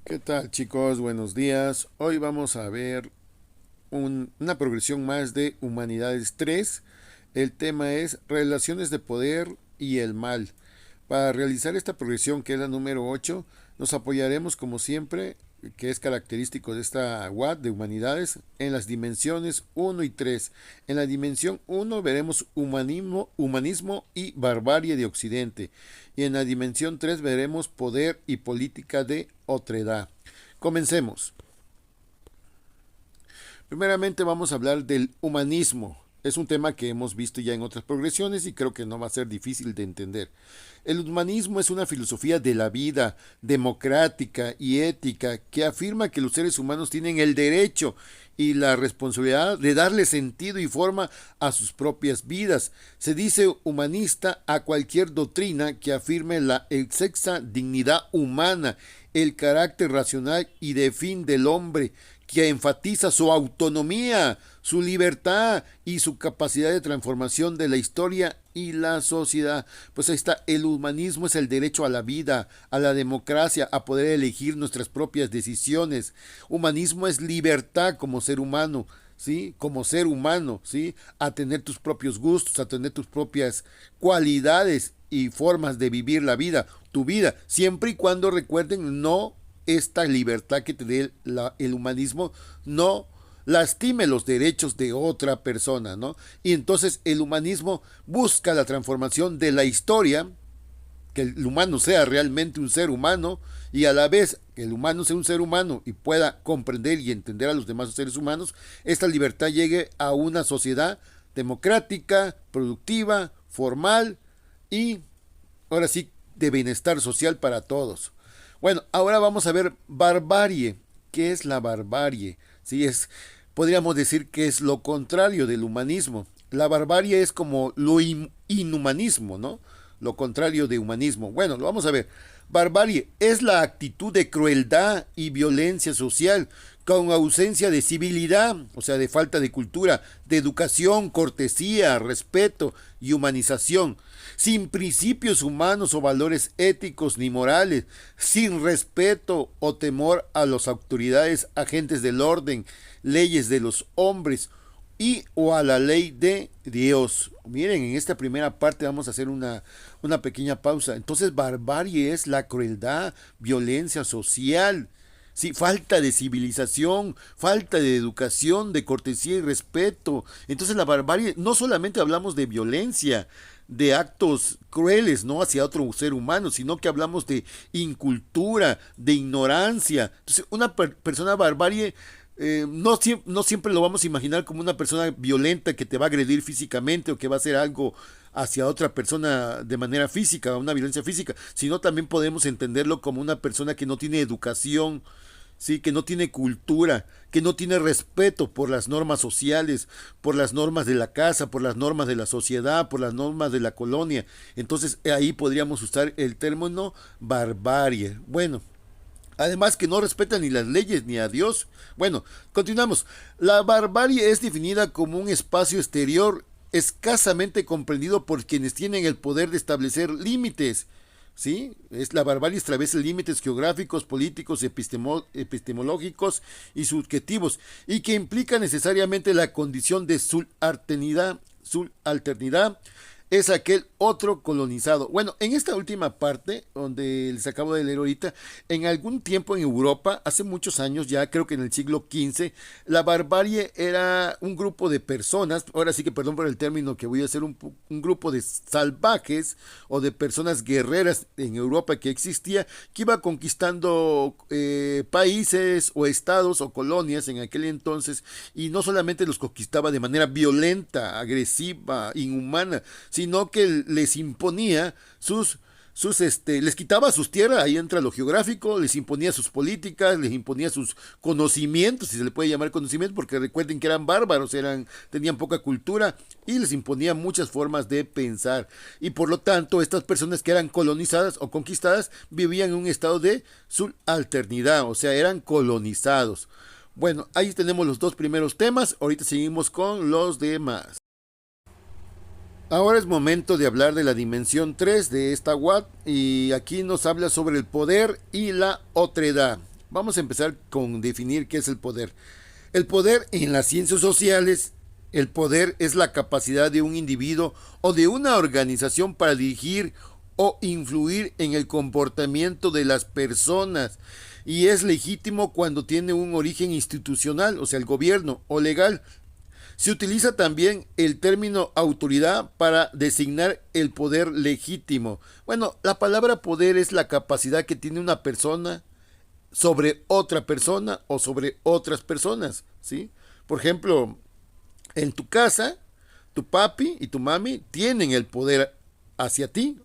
¿Qué tal, chicos? Buenos días. Hoy vamos a ver una progresión más de Humanidades 3. El tema es relaciones de poder y el mal. Para realizar esta progresión, que es la número 8, nos apoyaremos como siempre, que es característico de esta WAD de Humanidades, en las dimensiones 1 y 3. En la dimensión 1 veremos humanismo y barbarie de Occidente. Y en la dimensión 3 veremos poder y política de otredad. Comencemos. Primeramente vamos a hablar del humanismo. Es un tema que hemos visto ya en otras progresiones y creo que no va a ser difícil de entender. El humanismo es una filosofía de la vida, democrática y ética, que afirma que los seres humanos tienen el derecho y la responsabilidad de darle sentido y forma a sus propias vidas. Se dice humanista a cualquier doctrina que afirme la excelsa dignidad humana, el carácter racional y de fin del hombre, que enfatiza su autonomía, su libertad y su capacidad de transformación de la historia y la sociedad. Pues ahí está, el humanismo es el derecho a la vida, a la democracia, a poder elegir nuestras propias decisiones. Humanismo es libertad como ser humano. ¿Sí? Como ser humano, ¿sí? A tener tus propios gustos, a tener tus propias cualidades y formas de vivir la vida, tu vida, siempre y cuando recuerden no esta libertad que te dé el humanismo, no lastime los derechos de otra persona, ¿no? Y entonces el humanismo busca la transformación de la historia, que el humano sea realmente un ser humano y a la vez que el humano sea un ser humano y pueda comprender y entender a los demás seres humanos, esta libertad llegue a una sociedad democrática, productiva, formal y ahora sí de bienestar social para todos. Bueno, ahora vamos a ver barbarie. ¿Qué es la barbarie? Sí, podríamos decir que es lo contrario del humanismo. La barbarie es como lo inhumanismo, ¿no? Lo contrario de humanismo. Bueno, lo vamos a ver. Barbarie es la actitud de crueldad y violencia social con ausencia de civilidad, o sea, de falta de cultura, de educación, cortesía, respeto y humanización, sin principios humanos o valores éticos ni morales, sin respeto o temor a las autoridades, agentes del orden, leyes de los hombres y o a la ley de Dios. Miren, en esta primera parte vamos a hacer una pequeña pausa. Entonces, barbarie es la crueldad, violencia social. Sí, falta de civilización, falta de educación, de cortesía y respeto. Entonces la barbarie, no solamente hablamos de violencia, de actos crueles, ¿no? Hacia otro ser humano, sino que hablamos de incultura, de ignorancia. Entonces, una persona barbarie no siempre lo vamos a imaginar como una persona violenta que te va a agredir físicamente o que va a hacer algo hacia otra persona de manera física, una violencia física, sino también podemos entenderlo como una persona que no tiene educación, sí, que no tiene cultura, que no tiene respeto por las normas sociales, por las normas de la casa, por las normas de la sociedad, por las normas de la colonia. Entonces ahí podríamos usar el término barbarie. Bueno, además que no respeta ni las leyes ni a Dios. Bueno, continuamos. La barbarie es definida como un espacio exterior escasamente comprendido por quienes tienen el poder de establecer límites. ¿Sí? La barbarie establece límites geográficos, políticos, epistemológicos y subjetivos, y que implica necesariamente la condición de subalternidad, es aquel otro colonizado. Bueno, en esta última parte, donde les acabo de leer ahorita, en algún tiempo en Europa, hace muchos años ya, creo que en el siglo XV, la barbarie era un grupo de personas, ahora sí que perdón por el término que voy a hacer, un grupo de salvajes o de personas guerreras en Europa que existía, que iba conquistando países o estados o colonias en aquel entonces, y no solamente los conquistaba de manera violenta, agresiva, inhumana, sino que les imponía les quitaba sus tierras, ahí entra lo geográfico, les imponía sus políticas, les imponía sus conocimientos, si se le puede llamar conocimiento, porque recuerden que eran bárbaros, tenían poca cultura y les imponía muchas formas de pensar. Y por lo tanto, estas personas que eran colonizadas o conquistadas vivían en un estado de subalternidad, o sea, eran colonizados. Bueno, ahí tenemos los dos primeros temas, ahorita seguimos con los demás. Ahora es momento de hablar de la dimensión 3 de esta WAD y aquí nos habla sobre el poder y la otredad. Vamos a empezar con definir qué es el poder. El poder en las ciencias sociales, el poder es la capacidad de un individuo o de una organización para dirigir o influir en el comportamiento de las personas y es legítimo cuando tiene un origen institucional, o sea, el gobierno o legal. Se utiliza también el término autoridad para designar el poder legítimo. Bueno, la palabra poder es la capacidad que tiene una persona sobre otra persona o sobre otras personas, ¿sí? Por ejemplo, en tu casa, tu papi y tu mami tienen el poder hacia ti,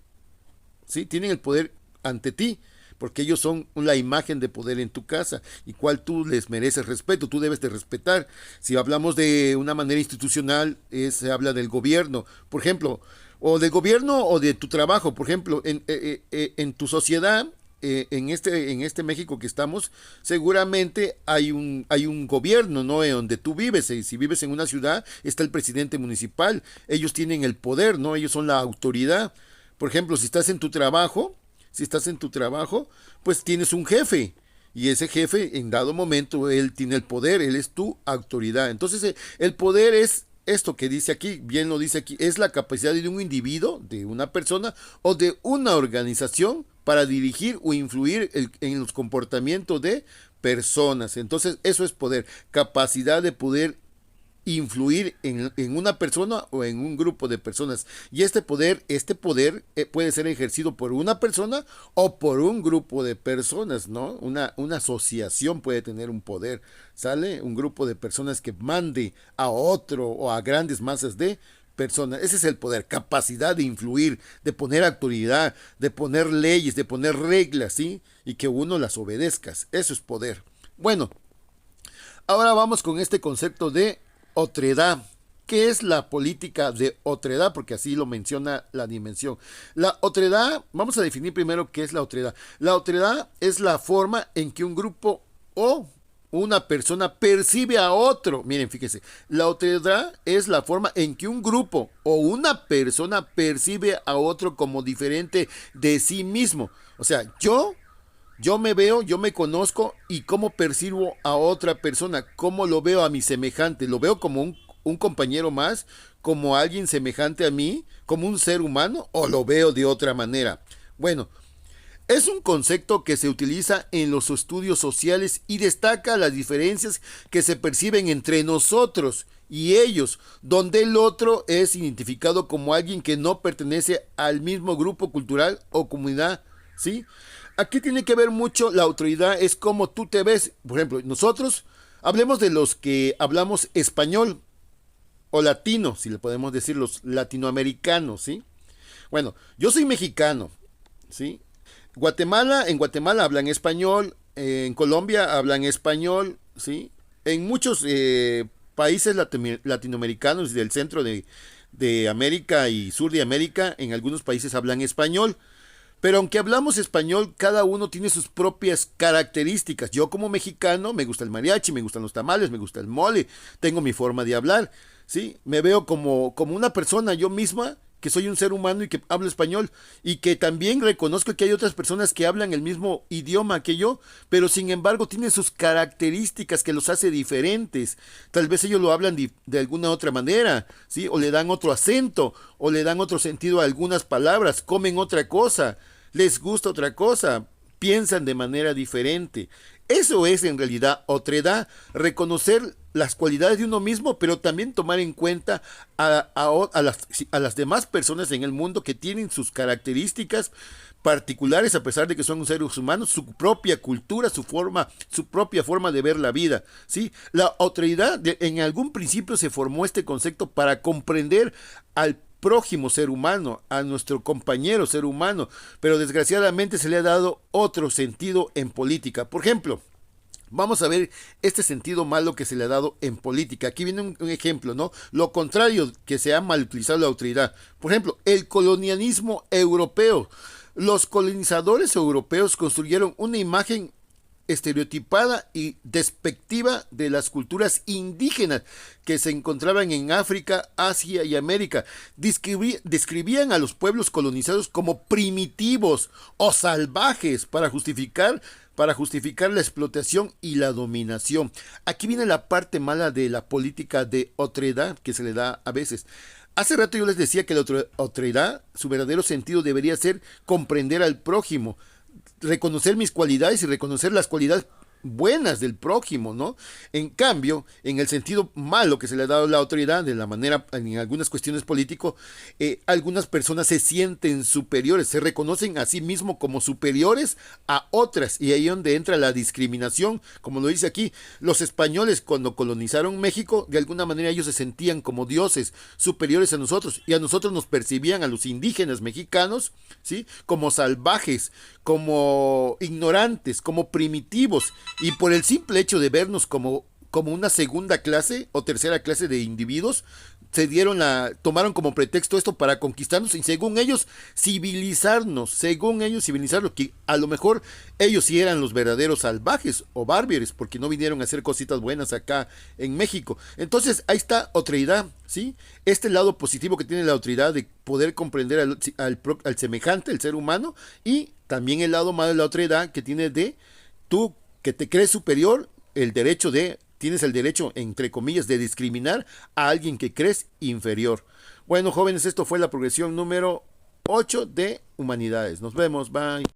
¿sí? Tienen el poder ante ti, porque ellos son la imagen de poder en tu casa y cual tú les mereces respeto, tú debes de respetar. Si hablamos de una manera institucional, se habla del gobierno, por ejemplo, o del gobierno o de tu trabajo, por ejemplo, en tu sociedad, en este México que estamos, seguramente hay un gobierno, ¿no? Donde tú vives, si vives en una ciudad, está el presidente municipal, ellos tienen el poder, ¿no? Ellos son la autoridad. Por ejemplo, si estás en tu trabajo, pues tienes un jefe. Y ese jefe, en dado momento, él tiene el poder, él es tu autoridad. Entonces, el poder es esto que dice aquí, bien lo dice aquí, es la capacidad de un individuo, de una persona o de una organización para dirigir o influir en los comportamientos de personas. Entonces, eso es poder, capacidad de poder influir en una persona o en un grupo de personas. Y este poder puede ser ejercido por una persona o por un grupo de personas, ¿no? Una asociación puede tener un poder, ¿sale? Un grupo de personas que mande a otro o a grandes masas de personas. Ese es el poder, capacidad de influir, de poner autoridad, de poner leyes, de poner reglas, ¿sí? Y que uno las obedezcas. Eso es poder. Bueno, ahora vamos con este concepto de otredad. ¿Qué es la política de otredad? Porque así lo menciona la dimensión. La otredad, vamos a definir primero qué es la otredad. La otredad es la forma en que un grupo o una persona percibe a otro. Miren, fíjense, la otredad es la forma en que un grupo o una persona percibe a otro como diferente de sí mismo. O sea, yo me veo, yo me conozco y cómo percibo a otra persona, cómo lo veo a mi semejante, lo veo como un compañero más, como alguien semejante a mí, como un ser humano, o lo veo de otra manera. Bueno, es un concepto que se utiliza en los estudios sociales y destaca las diferencias que se perciben entre nosotros y ellos, donde el otro es identificado como alguien que no pertenece al mismo grupo cultural o comunidad, ¿sí? Aquí tiene que ver mucho la autoridad, es como tú te ves. Por ejemplo, nosotros hablemos de los que hablamos español o latino, si le podemos decir los latinoamericanos, ¿sí? Bueno, yo soy mexicano, ¿sí? En Guatemala hablan español, en Colombia hablan español, ¿sí? En muchos países latinoamericanos del centro de América y sur de América, en algunos países hablan español. Pero aunque hablamos español, cada uno tiene sus propias características. Yo como mexicano me gusta el mariachi, me gustan los tamales, me gusta el mole, tengo mi forma de hablar, ¿sí? Me veo como una persona yo misma, que soy un ser humano y que hablo español, y que también reconozco que hay otras personas que hablan el mismo idioma que yo, pero sin embargo tienen sus características que los hace diferentes. Tal vez ellos lo hablan de alguna otra manera, ¿sí? O le dan otro acento, o le dan otro sentido a algunas palabras, comen otra cosa, les gusta otra cosa, piensan de manera diferente. Eso es en realidad otredad, reconocer las cualidades de uno mismo, pero también tomar en cuenta a las demás personas en el mundo que tienen sus características particulares, a pesar de que son seres humanos, su propia cultura, su propia forma de ver la vida, ¿sí? La otredad, en algún principio se formó este concepto para comprender al prójimo ser humano, a nuestro compañero ser humano, pero desgraciadamente se le ha dado otro sentido en política. Por ejemplo, vamos a ver este sentido malo que se le ha dado en política. Aquí viene un ejemplo, ¿no? Lo contrario que se ha mal utilizado la autoridad. Por ejemplo, el colonialismo europeo. Los colonizadores europeos construyeron una imagen estereotipada y despectiva de las culturas indígenas que se encontraban en África, Asia y América. Describían a los pueblos colonizados como primitivos o salvajes para justificar para justificar la explotación y la dominación. Aquí viene la parte mala de la política de otredad que se le da a veces. Hace rato yo les decía que la otredad, su verdadero sentido debería ser comprender al prójimo, reconocer mis cualidades y reconocer las cualidades buenas del prójimo, ¿no? En cambio, en el sentido malo que se le ha dado a la autoridad, de la manera, en algunas cuestiones políticas, algunas personas se sienten superiores, se reconocen a sí mismos como superiores a otras, y ahí es donde entra la discriminación, como lo dice aquí, los españoles cuando colonizaron México, de alguna manera ellos se sentían como dioses superiores a nosotros, y a nosotros nos percibían, a los indígenas mexicanos, ¿sí? Como salvajes, como ignorantes, como primitivos, y por el simple hecho de vernos como una segunda clase o tercera clase de individuos, tomaron como pretexto esto para conquistarnos y según ellos civilizarnos, que a lo mejor ellos sí eran los verdaderos salvajes o bárbaros, porque no vinieron a hacer cositas buenas acá en México. Entonces ahí está otredad, ¿sí? Este lado positivo que tiene la otredad de poder comprender al semejante, el ser humano, y también el lado malo de la otredad que tiene de tú que te crees superior, tienes el derecho, entre comillas, de discriminar a alguien que crees inferior. Bueno, jóvenes, esto fue la progresión número 8 de Humanidades. Nos vemos, bye.